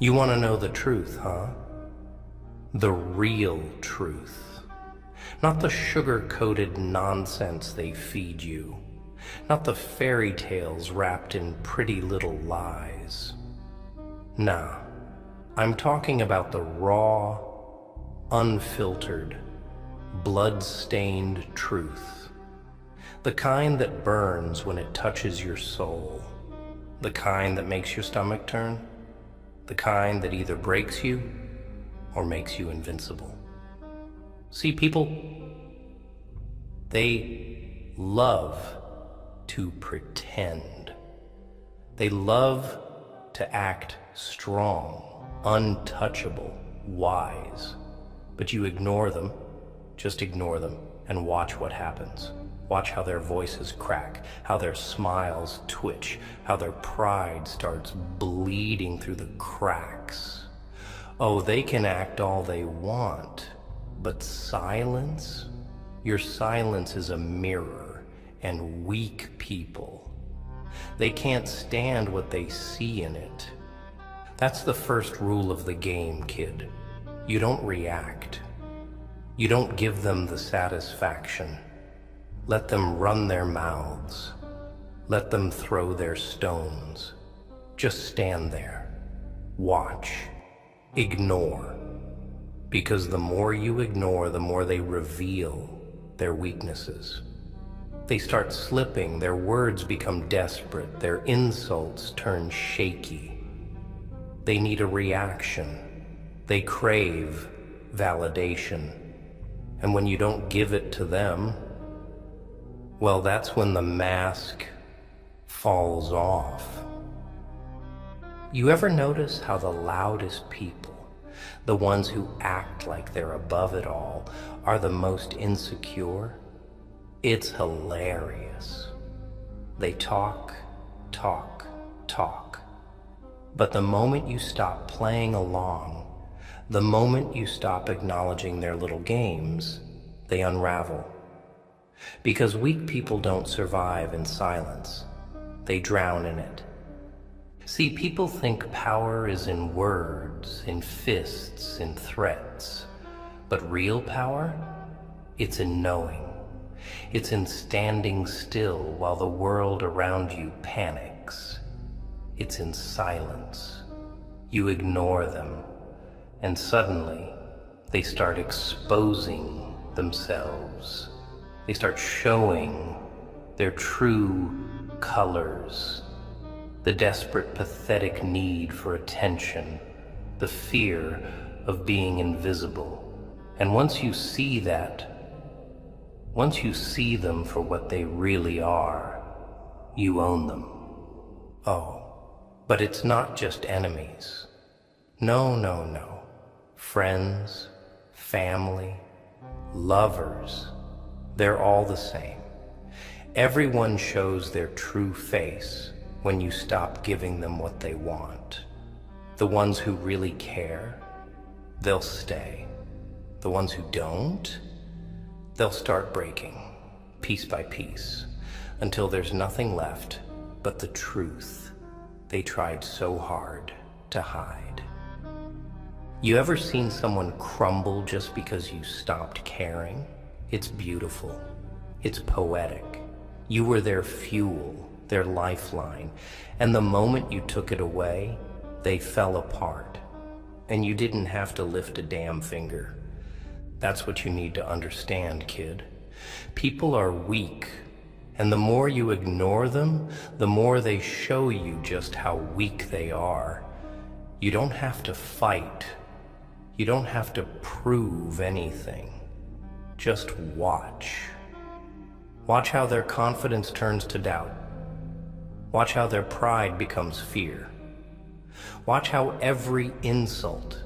You want to know the truth, huh? The real truth. Not the sugar-coated nonsense they feed you. Not the fairy tales wrapped in pretty little lies. Nah, I'm talking about the raw, unfiltered, blood-stained truth. The kind that burns when it touches your soul. The kind that makes your stomach turn. The kind that either breaks you or makes you invincible. See, people, they love to pretend. They love to act strong, untouchable, wise. But you ignore them, just ignore them, and watch what happens. Watch how their voices crack, how their smiles twitch, how their pride starts bleeding through the cracks. Oh, they can act all they want, but silence? Your silence is a mirror, and weak people, they can't stand what they see in it. That's the first rule of the game, kid. You don't react. You don't give them the satisfaction. Let them run their mouths. Let them throw their stones. Just stand there. Watch. Ignore. Because the more you ignore, the more they reveal their weaknesses. They start slipping, their words become desperate, their insults turn shaky. They need a reaction. They crave validation. And when you don't give it to them, well, that's when the mask falls off. You ever notice how the loudest people, the ones who act like they're above it all, are the most insecure? It's hilarious. They talk, talk, talk. But the moment you stop playing along, the moment you stop acknowledging their little games, they unravel. Because weak people don't survive in silence. They drown in it. See, people think power is in words, in fists, in threats. But real power? It's in knowing. It's in standing still while the world around you panics. It's in silence. You ignore them, and suddenly they start exposing themselves. They start showing their true colors, the desperate, pathetic need for attention, the fear of being invisible. And once you see that, once you see them for what they really are, you own them. Oh, but it's not just enemies. No, no, no. Friends, family, lovers, they're all the same. Everyone shows their true face when you stop giving them what they want. The ones who really care, they'll stay. The ones who don't, they'll start breaking, piece by piece, until there's nothing left but the truth they tried so hard to hide. You ever seen someone crumble just because you stopped caring? It's beautiful. It's poetic. You were their fuel, their lifeline, and the moment you took it away, they fell apart. And you didn't have to lift a damn finger. That's what you need to understand, kid. People are weak, and the more you ignore them, the more they show you just how weak they are. You don't have to fight. You don't have to prove anything. Just watch. Watch how their confidence turns to doubt. Watch how their pride becomes fear. Watch how every insult,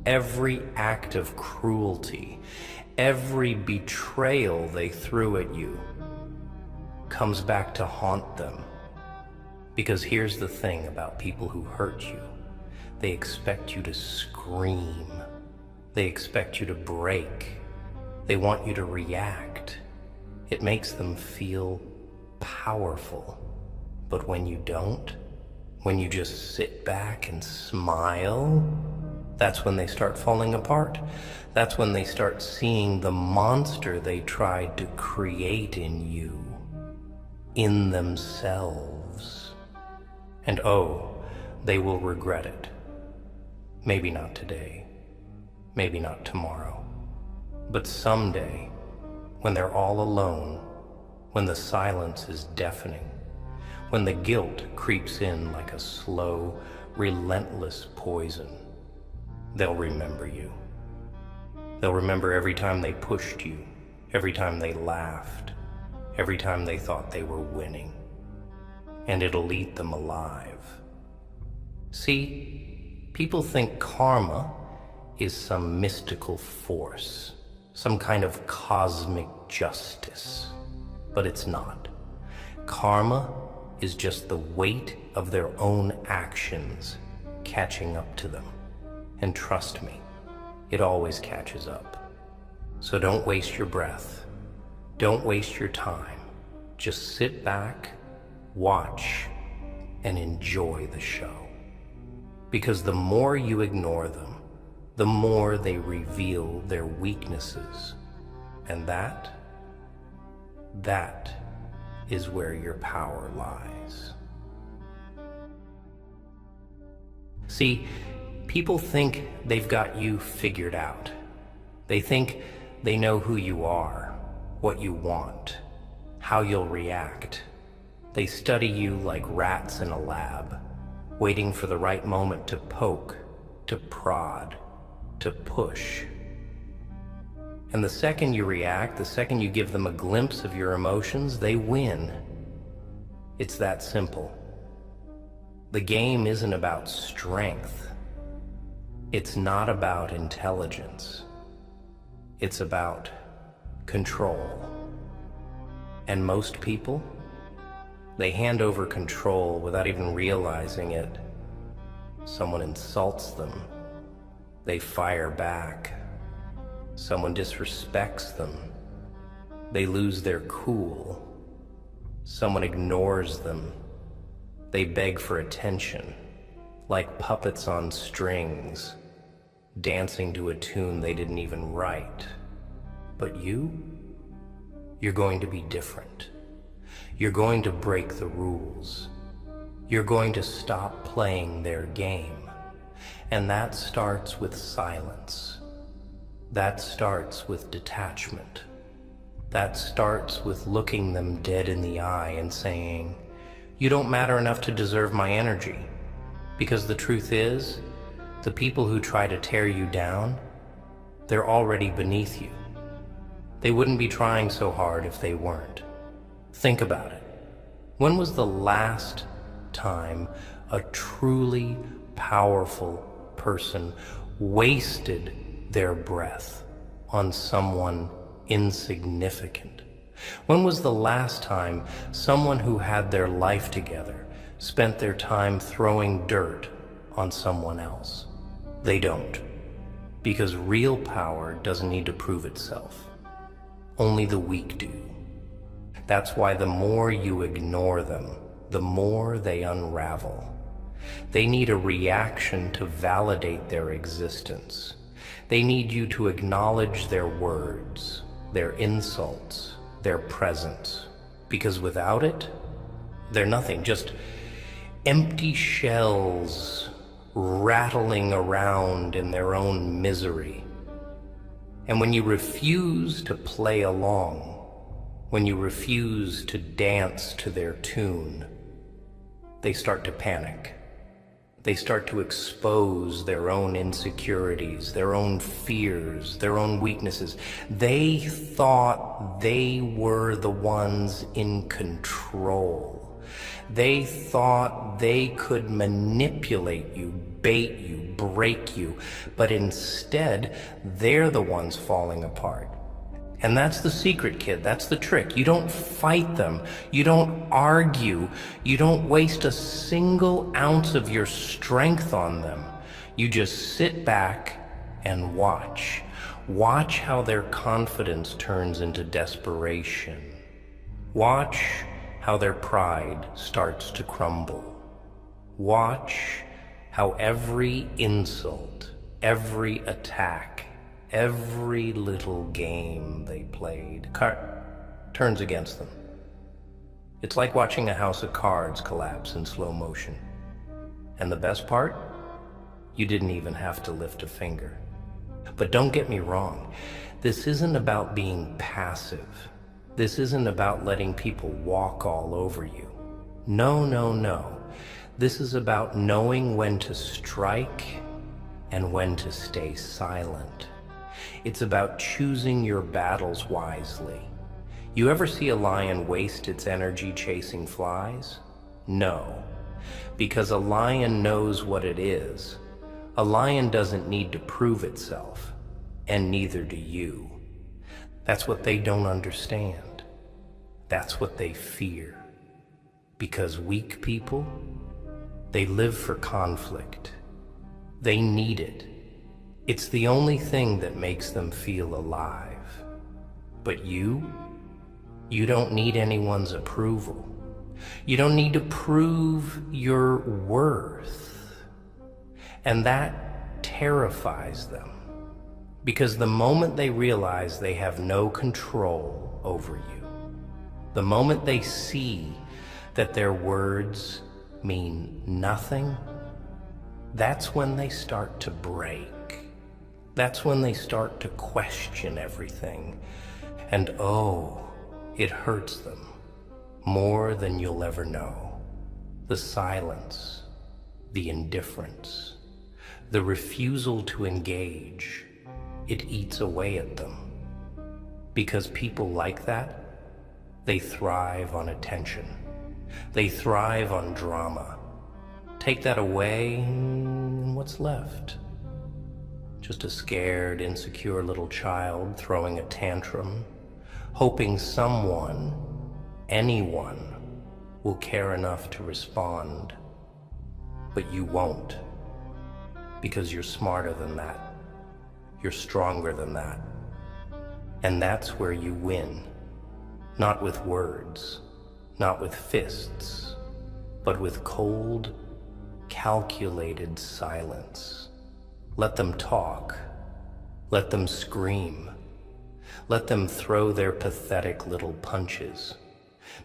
every act of cruelty, every betrayal they threw at you comes back to haunt them. Because here's the thing about people who hurt you. They expect you to scream. They expect you to break. They want you to react. It makes them feel powerful. But when you don't, When you just sit back and smile, that's when they start falling apart. That's when they start seeing the monster they tried to create in you, in themselves. And oh, they will regret it. Maybe not today, maybe not tomorrow, but someday, when they're all alone, when the silence is deafening, when the guilt creeps in like a slow, relentless poison, they'll remember you. They'll remember every time they pushed you, every time they laughed, every time they thought they were winning. And it'll eat them alive. See, people think karma is some mystical force, some kind of cosmic justice, but it's not. Karma is just the weight of their own actions catching up to them. And trust me, it always catches up. So don't waste your breath. Don't waste your time. Just sit back, watch, and enjoy the show. Because the more you ignore them, the more they reveal their weaknesses. And that is where your power lies. See, people think they've got you figured out. They think they know who you are, what you want, how you'll react. They study you like rats in a lab, waiting for the right moment to poke, to prod, to push. And the second you react, the second you give them a glimpse of your emotions, they win. It's that simple. The game isn't about strength. It's not about intelligence. It's about control. And most people, they hand over control without even realizing it. Someone insults them. They fire back. Someone disrespects them. They lose their cool. Someone ignores them. They beg for attention, like puppets on strings, dancing to a tune they didn't even write. But you're going to be different. You're going to break the rules. You're going to stop playing their game. And that starts with silence. That starts with detachment. That starts with looking them dead in the eye and saying, "You don't matter enough to deserve my energy." Because the truth is, the people who try to tear you down, they're already beneath you. They wouldn't be trying so hard if they weren't. Think about it. When was the last time a truly powerful person wasted their breath on someone insignificant? When was the last time someone who had their life together spent their time throwing dirt on someone else? They don't. Because real power doesn't need to prove itself. Only the weak do. That's why the more you ignore them, the more they unravel. They need a reaction to validate their existence. They need you to acknowledge their words, their insults, their presence. Because without it, they're nothing, just empty shells rattling around in their own misery. And when you refuse to play along, when you refuse to dance to their tune, they start to panic. They start to expose their own insecurities, their own fears, their own weaknesses. They thought they were the ones in control. They thought they could manipulate you, bait you, break you, but instead, they're the ones falling apart. And that's the secret, kid. That's the trick. You don't fight them. You don't argue. You don't waste a single ounce of your strength on them. You just sit back and watch. Watch how their confidence turns into desperation. Watch how their pride starts to crumble. Watch how every insult, every attack, every little game they played turns against them. It's like watching a house of cards collapse in slow motion. And the best part? You didn't even have to lift a finger. But don't get me wrong, this isn't about being passive. This isn't about letting people walk all over you. No, no, no. This is about knowing when to strike and when to stay silent. It's about choosing your battles wisely. You ever see a lion waste its energy chasing flies? No, because a lion knows what it is. A lion doesn't need to prove itself, and neither do you. That's what they don't understand. That's what they fear. Because weak people, they live for conflict. They need it. It's the only thing that makes them feel alive. But you don't need anyone's approval. You don't need to prove your worth. And that terrifies them. Because the moment they realize they have no control over you, the moment they see that their words mean nothing, that's when they start to break. That's when they start to question everything. And oh, it hurts them more than you'll ever know. The silence, the indifference, the refusal to engage, it eats away at them. Because people like that, they thrive on attention. They thrive on drama. Take that away, and what's left? Just a scared, insecure little child throwing a tantrum, hoping someone, anyone, will care enough to respond. But you won't, because you're smarter than that. You're stronger than that. And that's where you win. Not with words, not with fists, but with cold, calculated silence. Let them talk. Let them scream. Let them throw their pathetic little punches.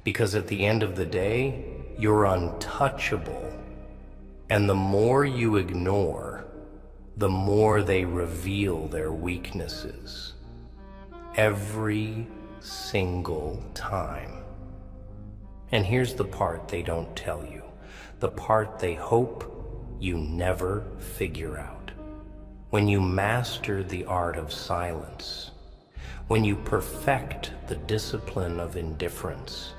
Because at the end of the day, you're untouchable. And the more you ignore, the more they reveal their weaknesses. Every single time. And here's the part they don't tell you, the part they hope you never figure out. When you master the art of silence, when you perfect the discipline of indifference,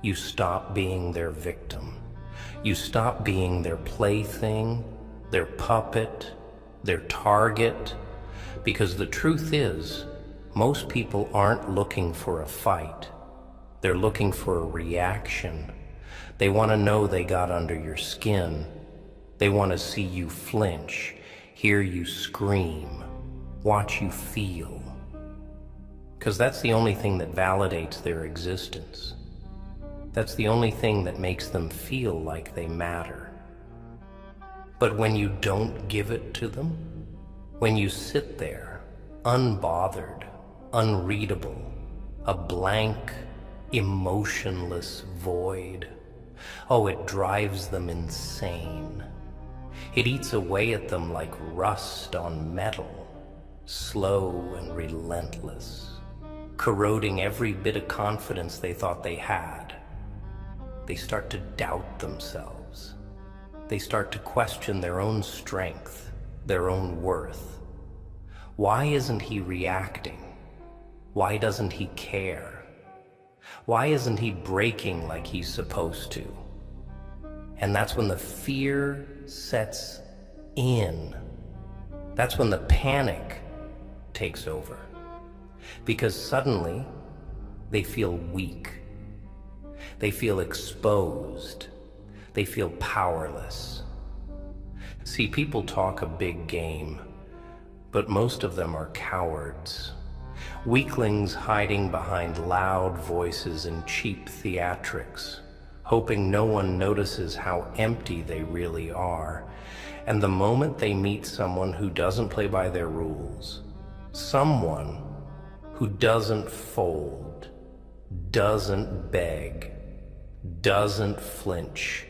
you stop being their victim. You stop being their plaything, their puppet, their target, because the truth is, most people aren't looking for a fight. They're looking for a reaction. They want to know they got under your skin. They want to see you flinch, hear you scream, watch you feel. Because that's the only thing that validates their existence. That's the only thing that makes them feel like they matter. But when you don't give it to them, when you sit there, unbothered, unreadable, a blank, emotionless void, oh, it drives them insane. It eats away at them like rust on metal, slow and relentless, corroding every bit of confidence they thought they had. They start to doubt themselves. They start to question their own strength, their own worth. Why isn't he reacting? Why doesn't he care? Why isn't he breaking like he's supposed to? And that's when the fear sets in. That's when the panic takes over. Because suddenly, they feel weak. They feel exposed. They feel powerless. See, people talk a big game, but most of them are cowards. Weaklings hiding behind loud voices and cheap theatrics, hoping no one notices how empty they really are. And the moment they meet someone who doesn't play by their rules, someone who doesn't fold, doesn't beg, doesn't flinch,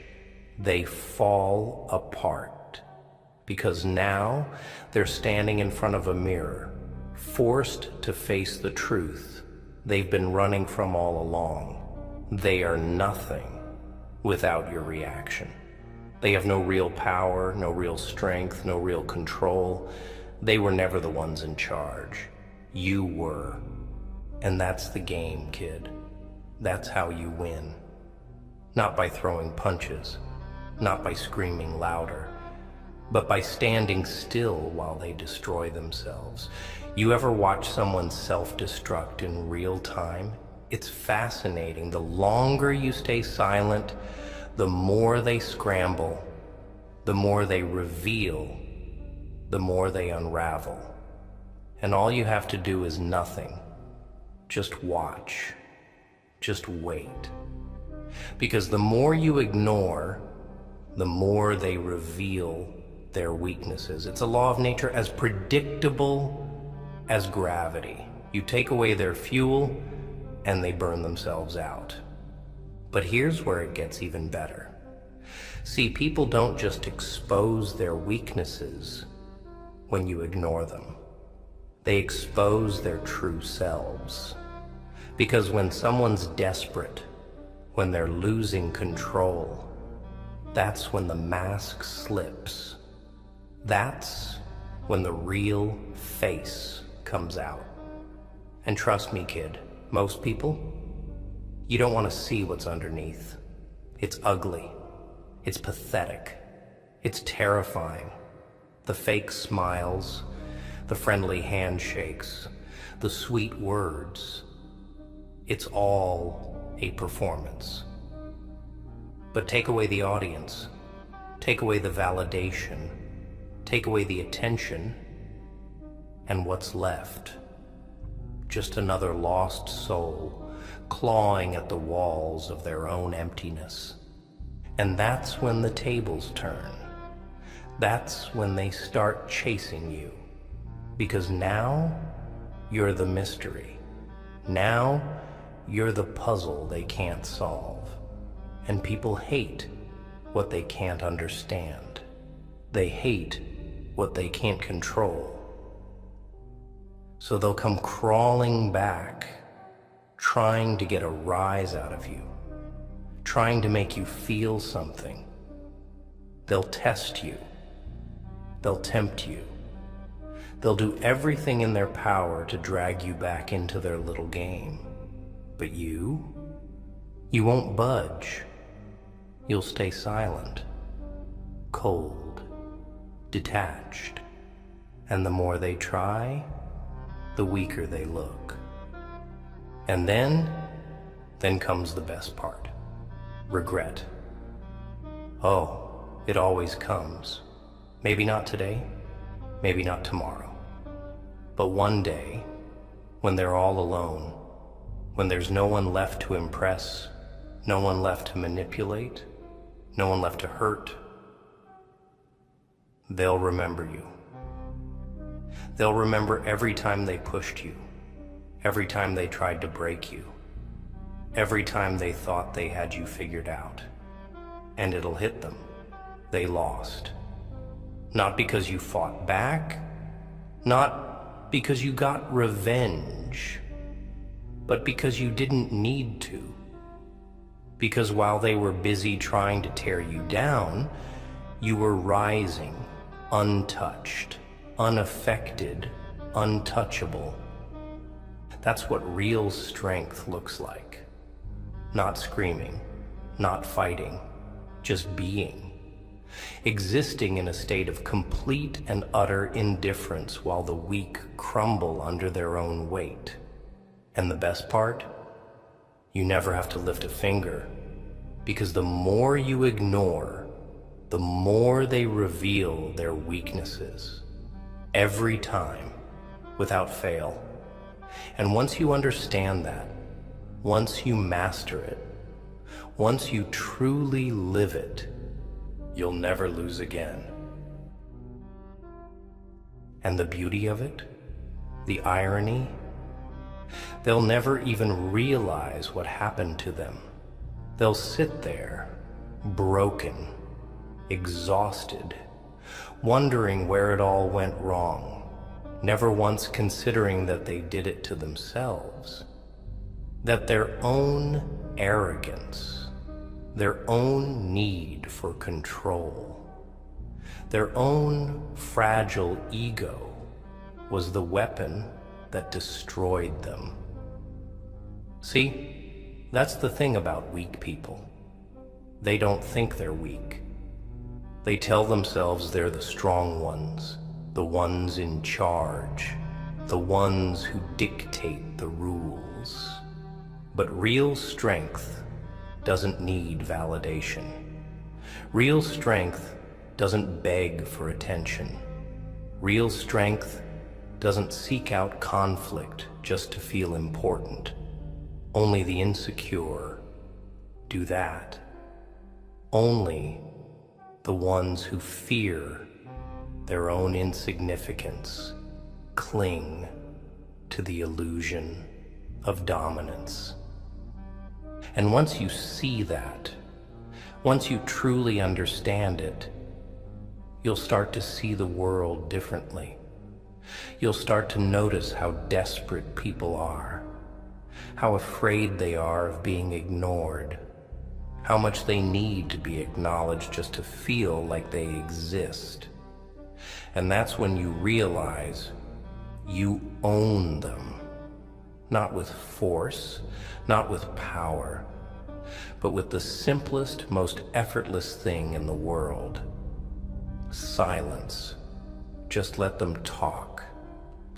they fall apart. Because now they're standing in front of a mirror, forced to face the truth they've been running from all along. They are nothing without your reaction. They have no real power, no real strength, no real control. They were never the ones in charge. You were. And that's the game, kid. That's how you win. Not by throwing punches, not by screaming louder, but by standing still while they destroy themselves. You ever watch someone self-destruct in real time? It's fascinating. The longer you stay silent, the more they scramble, the more they reveal, the more they unravel. And all you have to do is nothing. Just watch. Just wait. Because the more you ignore, the more they reveal their weaknesses. It's a law of nature as predictable as gravity. You take away their fuel, and they burn themselves out. But here's where it gets even better. See, people don't just expose their weaknesses when you ignore them. They expose their true selves. Because when someone's desperate, when they're losing control, that's when the mask slips. That's when the real face comes out. And trust me, kid, most people, you don't want to see what's underneath. It's ugly. It's pathetic. It's terrifying. The fake smiles, the friendly handshakes, the sweet words. It's all a performance. But take away the audience. Take away the validation. Take away the attention. And what's left? Just another lost soul clawing at the walls of their own emptiness. And that's when the tables turn. That's when they start chasing you. Because now you're the mystery. Now you're the puzzle they can't solve. And people hate what they can't understand. They hate what they can't control. So they'll come crawling back, trying to get a rise out of you, trying to make you feel something. They'll test you. They'll tempt you. They'll do everything in their power to drag you back into their little game. But you won't budge. You'll stay silent, cold, detached. And the more they try, the weaker they look. And then comes the best part. Regret. Oh, it always comes. Maybe not today, maybe not tomorrow. But one day, when they're all alone, when there's no one left to impress, no one left to manipulate, no one left to hurt, they'll remember you. They'll remember every time they pushed you, every time they tried to break you, every time they thought they had you figured out. And it'll hit them. They lost. Not because you fought back, not because you got revenge, but because you didn't need to. Because while they were busy trying to tear you down, you were rising, untouched, unaffected, untouchable. That's what real strength looks like. Not screaming, not fighting, just being. Existing in a state of complete and utter indifference while the weak crumble under their own weight. And the best part? You never have to lift a finger, because the more you ignore, the more they reveal their weaknesses. Every time, without fail. And once you understand that, once you master it, Once you truly live it, you'll never lose again. And the beauty of it, the irony, they'll never even realize what happened to them. They'll sit there, broken, exhausted, wondering where it all went wrong, never once considering that they did it to themselves, that their own arrogance, their own need for control, their own fragile ego was the weapon that destroyed them. See, that's the thing about weak people. They don't think they're weak. They tell themselves they're the strong ones, the ones in charge, the ones who dictate the rules. But real strength doesn't need validation. Real strength doesn't beg for attention. Real strength doesn't seek out conflict just to feel important. Only the insecure do that. Only the ones who fear their own insignificance cling to the illusion of dominance. And once you see that, once you truly understand it, you'll start to see the world differently. You'll start to notice how desperate people are, how afraid they are of being ignored, how much they need to be acknowledged just to feel like they exist. And that's when you realize you own them, not with force, not with power, but with the simplest, most effortless thing in the world: silence. Just let them talk.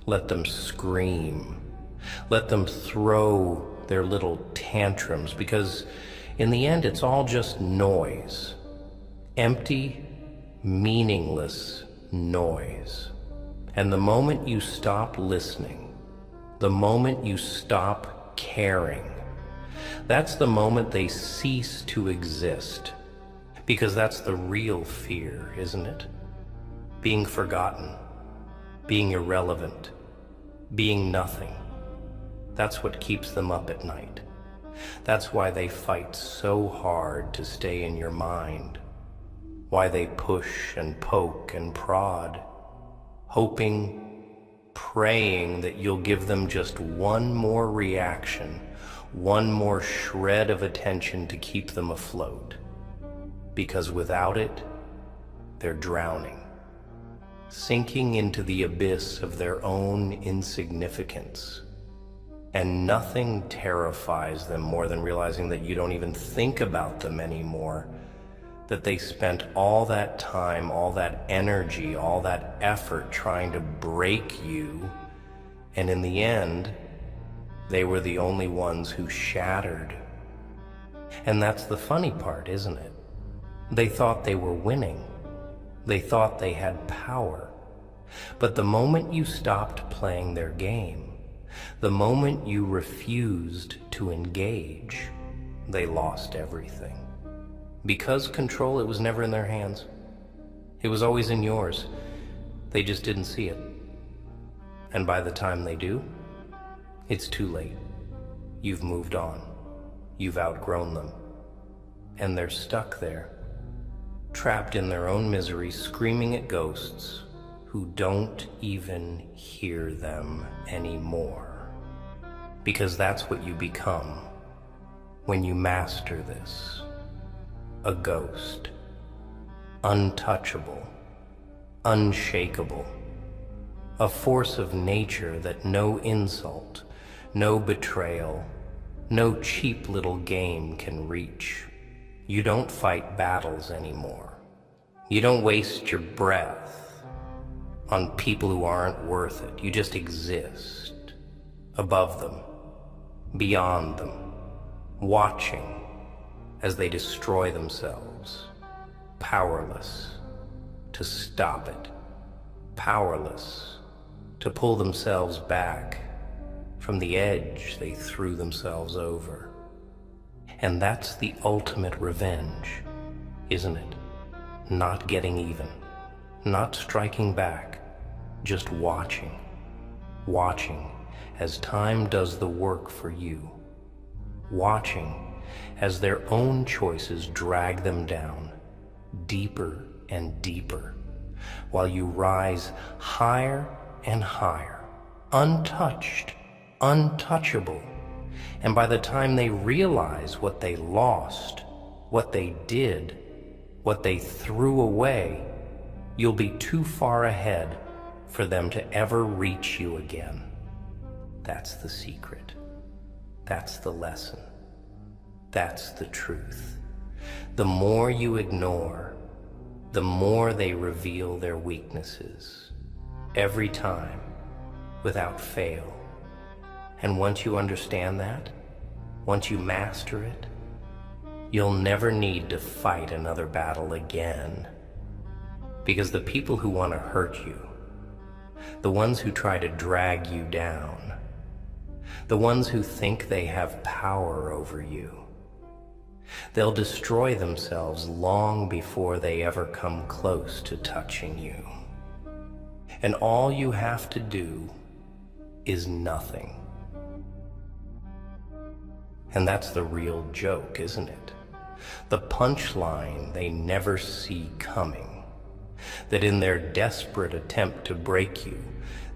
Let them scream. Let them throw their little tantrums, because in the end, it's all just noise. Empty, meaningless noise. And the moment you stop listening, the moment you stop caring, that's the moment they cease to exist. Because that's the real fear, isn't it? Being forgotten, being irrelevant, being nothing. That's what keeps them up at night. That's why they fight so hard to stay in your mind. Why they push and poke and prod, hoping, praying that you'll give them just one more reaction, one more shred of attention to keep them afloat. Because without it, they're drowning, sinking into the abyss of their own insignificance. And nothing terrifies them more than realizing that you don't even think about them anymore, that they spent all that time, all that energy, all that effort trying to break you, and in the end, they were the only ones who shattered. And that's the funny part, isn't it? They thought they were winning. They thought they had power. But the moment you stopped playing their game, the moment you refused to engage, they lost everything. Because control, it was never in their hands. It was always in yours. They just didn't see it. And by the time they do, it's too late. You've moved on. You've outgrown them. And they're stuck there, trapped in their own misery, screaming at ghosts who don't even hear them anymore. Because that's what you become when you master this. A ghost. Untouchable. Unshakable. A force of nature that no insult, no betrayal, no cheap little game can reach. You don't fight battles anymore. You don't waste your breath on people who aren't worth it. You just exist above them, beyond them, watching as they destroy themselves, powerless to stop it, powerless to pull themselves back from the edge they threw themselves over. And that's the ultimate revenge, isn't it? Not getting even, not striking back, just watching as time does the work for you, watching as their own choices drag them down deeper and deeper, while you rise higher and higher, untouched, untouchable. And by the time they realize what they lost, what they did, what they threw away, you'll be too far ahead for them to ever reach you again. That's the secret. That's the lesson. That's the truth. The more you ignore, the more they reveal their weaknesses, every time, without fail. And once you understand that, once you master it, you'll never need to fight another battle again. Because the people who want to hurt you, the ones who try to drag you down, the ones who think they have power over you, they'll destroy themselves long before they ever come close to touching you. And all you have to do is nothing. And that's the real joke, isn't it? The punchline they never see coming. That in their desperate attempt to break you,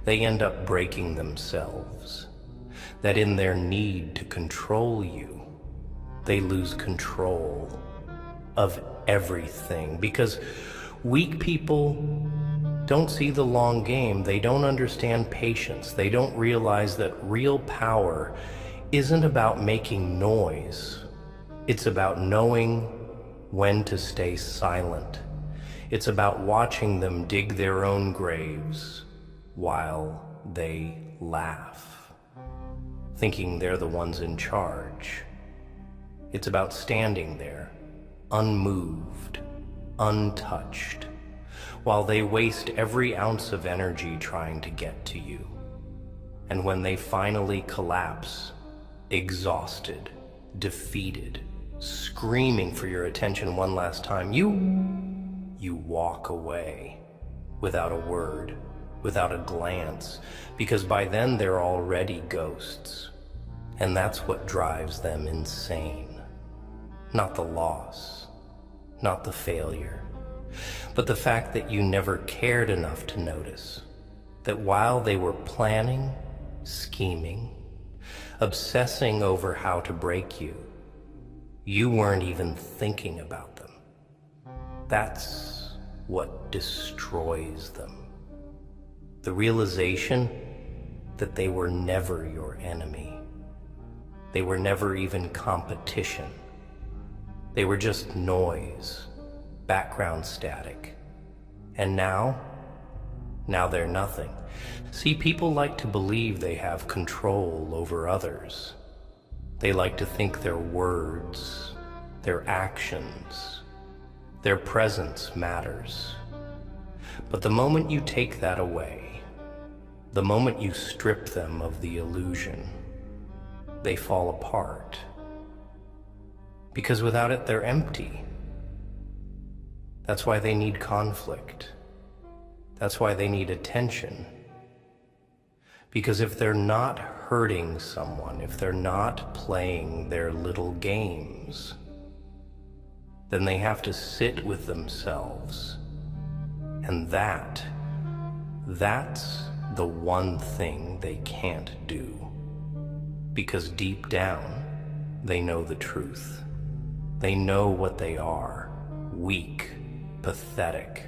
they end up breaking themselves. That in their need to control you, they lose control of everything. Because weak people don't see the long game. They don't understand patience. They don't realize that real power isn't about making noise. It's about knowing when to stay silent. It's about watching them dig their own graves while they laugh, thinking they're the ones in charge. It's about standing there, unmoved, untouched, while they waste every ounce of energy trying to get to you. And when they finally collapse, exhausted, defeated, screaming for your attention one last time, you walk away without a word, without a glance, because by then they're already ghosts. And that's what drives them insane. Not the loss, not the failure, but the fact that you never cared enough to notice that while they were planning, scheming, obsessing over how to break you, you weren't even thinking about them. That's what destroys them. The realization that they were never your enemy. They were never even competition. They were just noise, background static. And now they're nothing. See, people like to believe they have control over others. They like to think their words, their actions, their presence matters. But the moment you take that away, the moment you strip them of the illusion, they fall apart. Because without it, they're empty. That's why they need conflict. That's why they need attention. Because if they're not hurting someone, if they're not playing their little games, then they have to sit with themselves. And that's the one thing they can't do. Because deep down, they know the truth. They know what they are: weak, pathetic,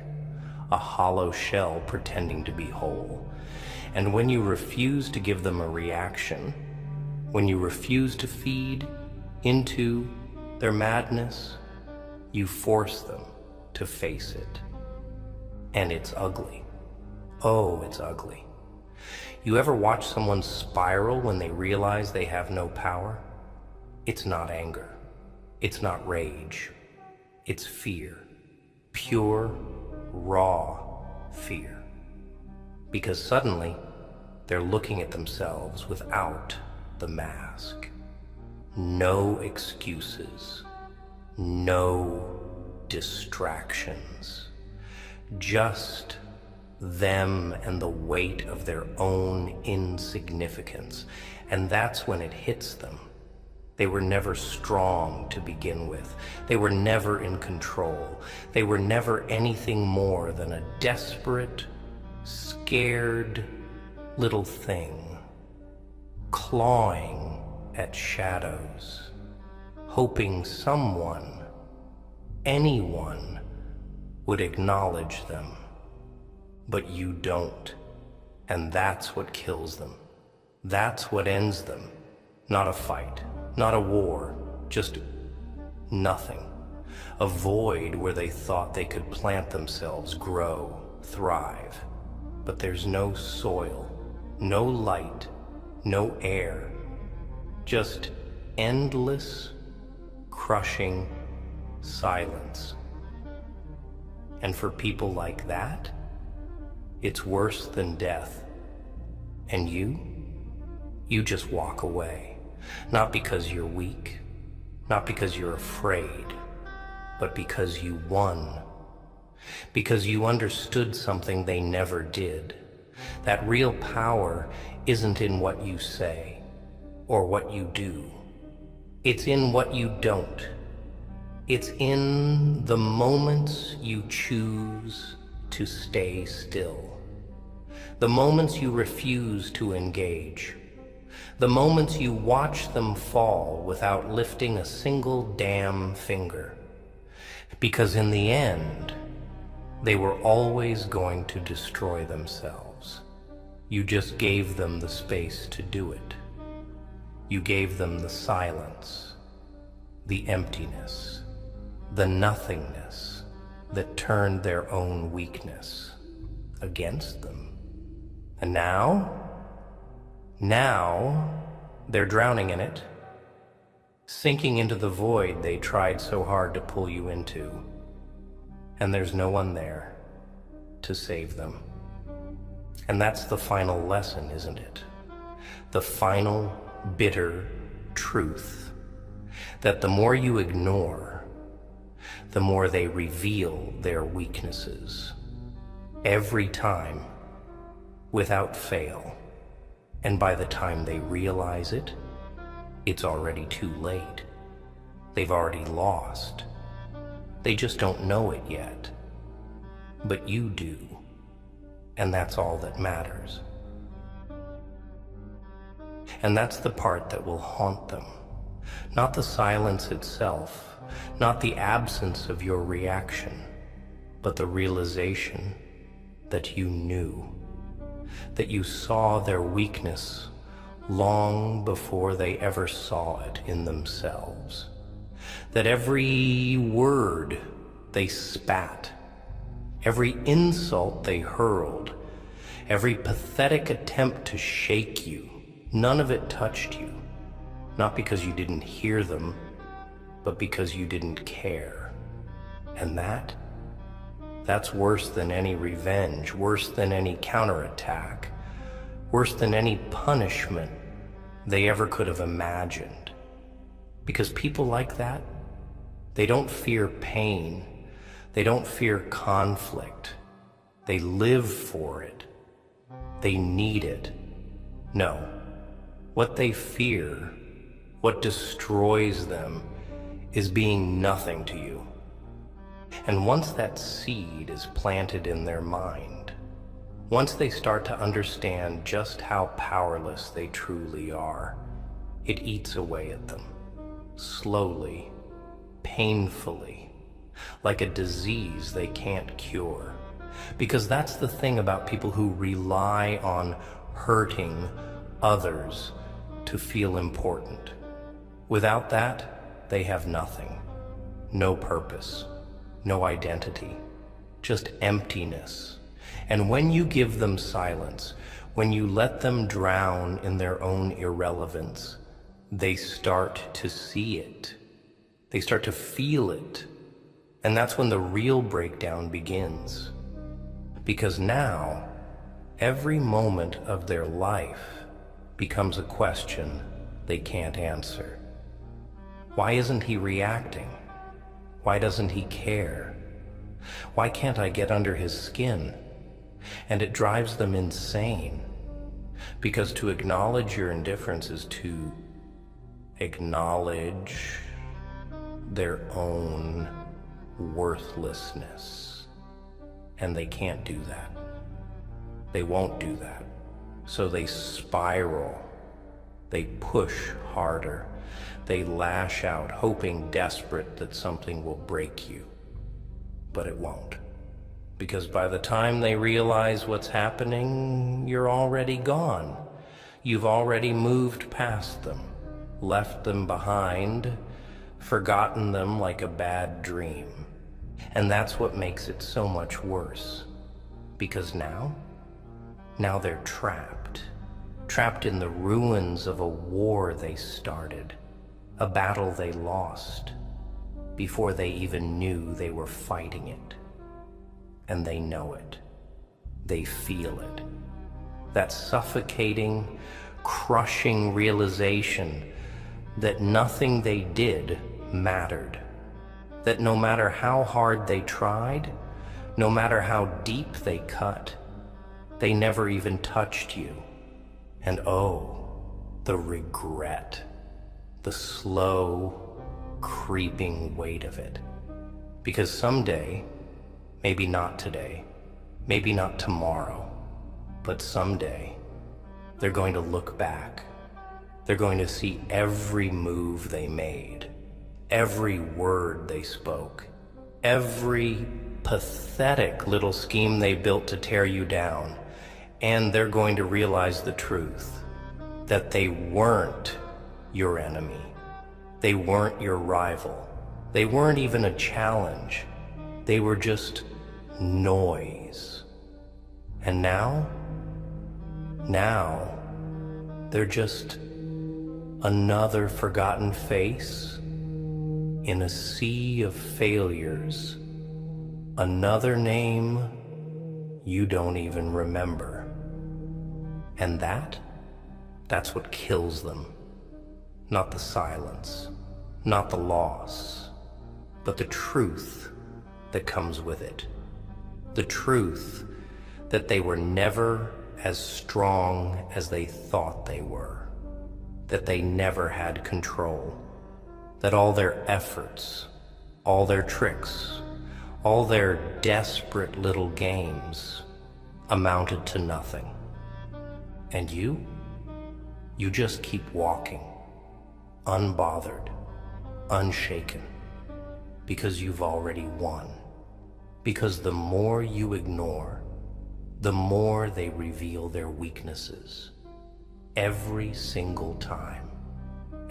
a hollow shell pretending to be whole. And when you refuse to give them a reaction, when you refuse to feed into their madness, you force them to face it. And it's ugly. Oh, it's ugly. You ever watch someone spiral when they realize they have no power? It's not anger. It's not rage. It's fear. Pure, raw fear. Because suddenly, they're looking at themselves without the mask. no excuses, no distractions, just them and the weight of their own insignificance. And that's when it hits them. They were never strong to begin with. They were never in control. They were never anything more than a desperate, scared little thing, clawing at shadows, hoping someone, anyone, would acknowledge them. But you don't. And that's what kills them. That's what ends them. Not a fight, not a war, just nothing. A void where they thought they could plant themselves, grow, thrive. But there's no soil, no light, no air. Just endless, crushing silence. And for people like that, it's worse than death. And you just walk away. Not because you're weak, not because you're afraid, but because you won. Because you understood something they never did. That real power isn't in what you say or what you do. It's in what you don't. It's in the moments you choose to stay still. The moments you refuse to engage. The moments you watch them fall without lifting a single damn finger. Because in the end, they were always going to destroy themselves. You just gave them the space to do it. You gave them the silence, the emptiness, the nothingness that turned their own weakness against them. And now they're drowning in it, sinking into the void they tried so hard to pull you into. And there's no one there to save them. And that's the final lesson, isn't it? The final bitter truth that the more you ignore, the more they reveal their weaknesses. Every time, without fail. And by the time they realize it, it's already too late. They've already lost. They just don't know it yet. But you do. And that's all that matters. And that's the part that will haunt them. Not the silence itself, not the absence of your reaction, but the realization that you knew. That you saw their weakness long before they ever saw it in themselves. That every word they spat, every insult they hurled, every pathetic attempt to shake you, none of it touched you. Not because you didn't hear them, but because you didn't care. And that's worse than any revenge, worse than any counterattack, worse than any punishment they ever could have imagined. Because people like that, they don't fear pain, they don't fear conflict, they live for it, they need it. No, what they fear, what destroys them, is being nothing to you. And once that seed is planted in their mind, once they start to understand just how powerless they truly are, it eats away at them, slowly, painfully, like a disease they can't cure. Because that's the thing about people who rely on hurting others to feel important. Without that, they have nothing, no purpose. No identity, just emptiness. And when you give them silence, when you let them drown in their own irrelevance, they start to see it. They start to feel it. And that's when the real breakdown begins. Because now, every moment of their life becomes a question they can't answer. Why isn't he reacting? Why doesn't he care? Why can't I get under his skin? And it drives them insane, because to acknowledge your indifference is to acknowledge their own worthlessness. And they can't do that. They won't do that. So they spiral. They push harder. They lash out, hoping desperate that something will break you. But it won't. Because by the time they realize what's happening, you're already gone. You've already moved past them, left them behind, forgotten them like a bad dream. And that's what makes it so much worse. Because now they're trapped. Trapped in the ruins of a war they started, a battle they lost, before they even knew they were fighting it. And they know it. They feel it. That suffocating, crushing realization that nothing they did mattered. That no matter how hard they tried, no matter how deep they cut, they never even touched you. And oh, the regret, the slow, creeping weight of it. Because someday, maybe not today, maybe not tomorrow, but someday, they're going to look back. They're going to see every move they made, every word they spoke, every pathetic little scheme they built to tear you down. And they're going to realize the truth, that they weren't your enemy. They weren't your rival. They weren't even a challenge. They were just noise. And now they're just another forgotten face in a sea of failures. Another name you don't even remember. And that's what kills them. Not the silence, not the loss, but the truth that comes with it. The truth that they were never as strong as they thought they were. That they never had control. That all their efforts, all their tricks, all their desperate little games amounted to nothing. And you just keep walking, unbothered, unshaken, because you've already won. Because the more you ignore, the more they reveal their weaknesses, every single time.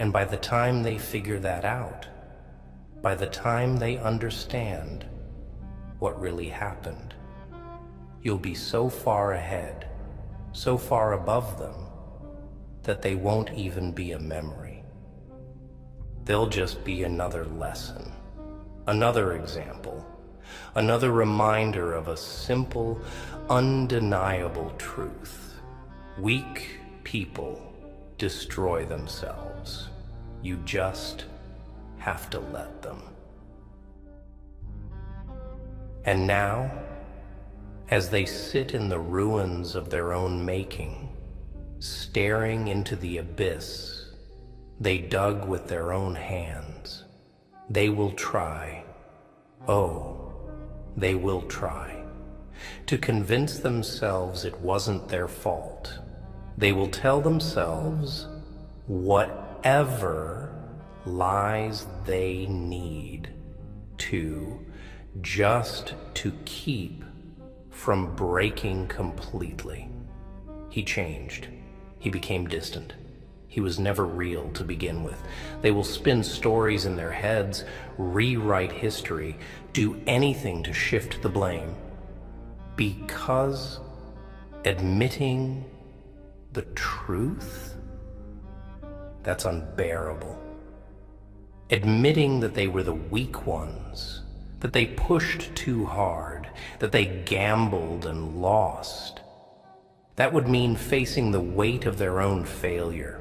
And by the time they figure that out, by the time they understand what really happened, you'll be so far ahead, so far above them, that they won't even be a memory. They'll just be another lesson, another example, another reminder of a simple, undeniable truth. Weak people destroy themselves. You just have to let them. And now, as they sit in the ruins of their own making, staring into the abyss they dug with their own hands, they will try, oh, they will try, to convince themselves it wasn't their fault. They will tell themselves whatever lies they need to, just to keep from breaking completely. He changed. He became distant. He was never real to begin with. They will spin stories in their heads, rewrite history, do anything to shift the blame. Because admitting the truth, that's unbearable. Admitting that they were the weak ones, that they pushed too hard, that they gambled and lost, that would mean facing the weight of their own failure.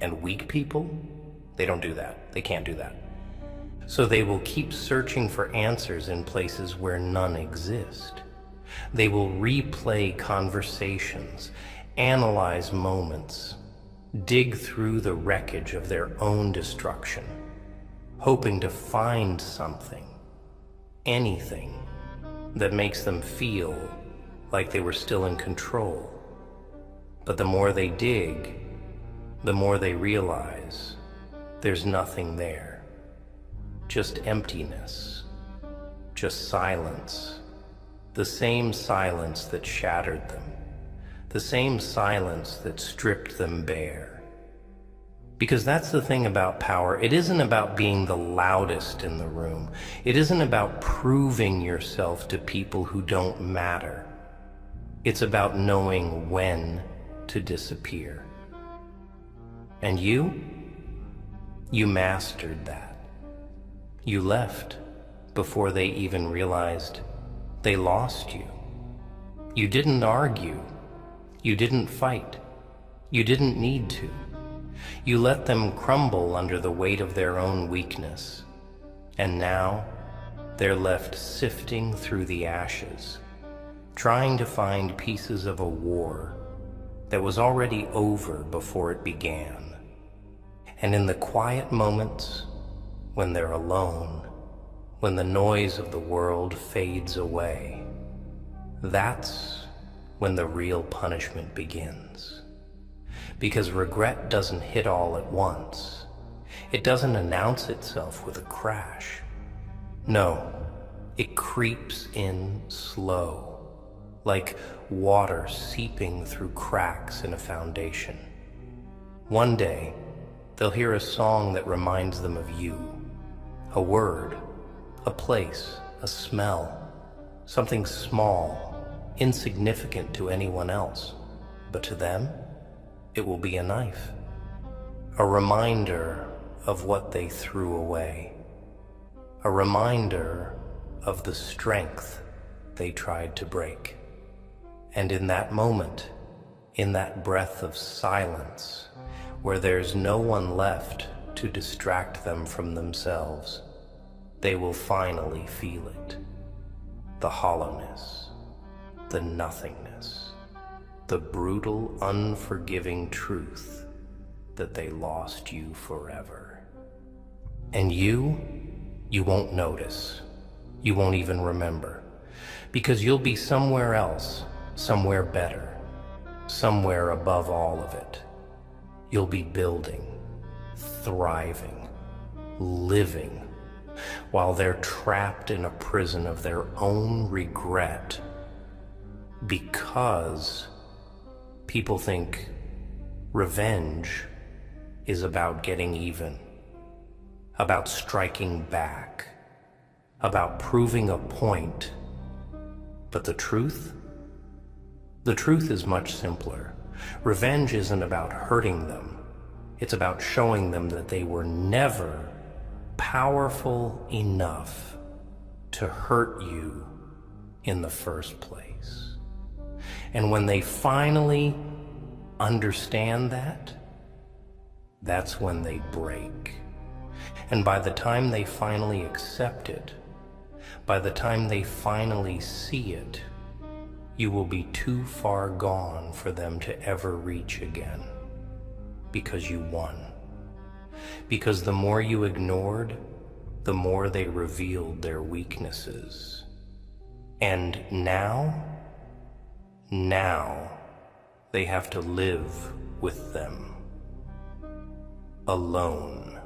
And weak people, They don't do that. They can't do that. So they will keep searching for answers in places where none exist. They will replay conversations, analyze moments, dig through the wreckage of their own destruction, hoping to find something, anything, that makes them feel like they were still in control. But the more they dig, the more they realize there's nothing there. Just emptiness, just silence, the same silence that shattered them, the same silence that stripped them bare. Because that's the thing about power. It isn't about being the loudest in the room. It isn't about proving yourself to people who don't matter. It's about knowing when to disappear. And you mastered that. You left before they even realized they lost you. You didn't argue. You didn't fight. You didn't need to. You let them crumble under the weight of their own weakness. And now they're left sifting through the ashes, trying to find pieces of a war that was already over before it began. And in the quiet moments, when they're alone, when the noise of the world fades away, that's when the real punishment begins. Because regret doesn't hit all at once. It doesn't announce itself with a crash. No, it creeps in slow, like water seeping through cracks in a foundation. One day, they'll hear a song that reminds them of you, a word, a place, a smell, something small, insignificant to anyone else, but to them, it will be a knife, a reminder of what they threw away, a reminder of the strength they tried to break. And in that moment, in that breath of silence, where there's no one left to distract them from themselves, they will finally feel it. The hollowness, the nothingness, the brutal, unforgiving truth that they lost you forever. And you won't notice. You won't even remember, because you'll be somewhere else, somewhere better, somewhere above all of it. You'll be building, thriving, living, while they're trapped in a prison of their own regret, because people think revenge is about getting even, about striking back, about proving a point. But the truth is much simpler. Revenge isn't about hurting them. It's about showing them that they were never powerful enough to hurt you in the first place. And when they finally understand that, that's when they break. And by the time they finally accept it, by the time they finally see it, you will be too far gone for them to ever reach again. Because you won. Because the more you ignored, the more they revealed their weaknesses. And now they have to live with them. Alone.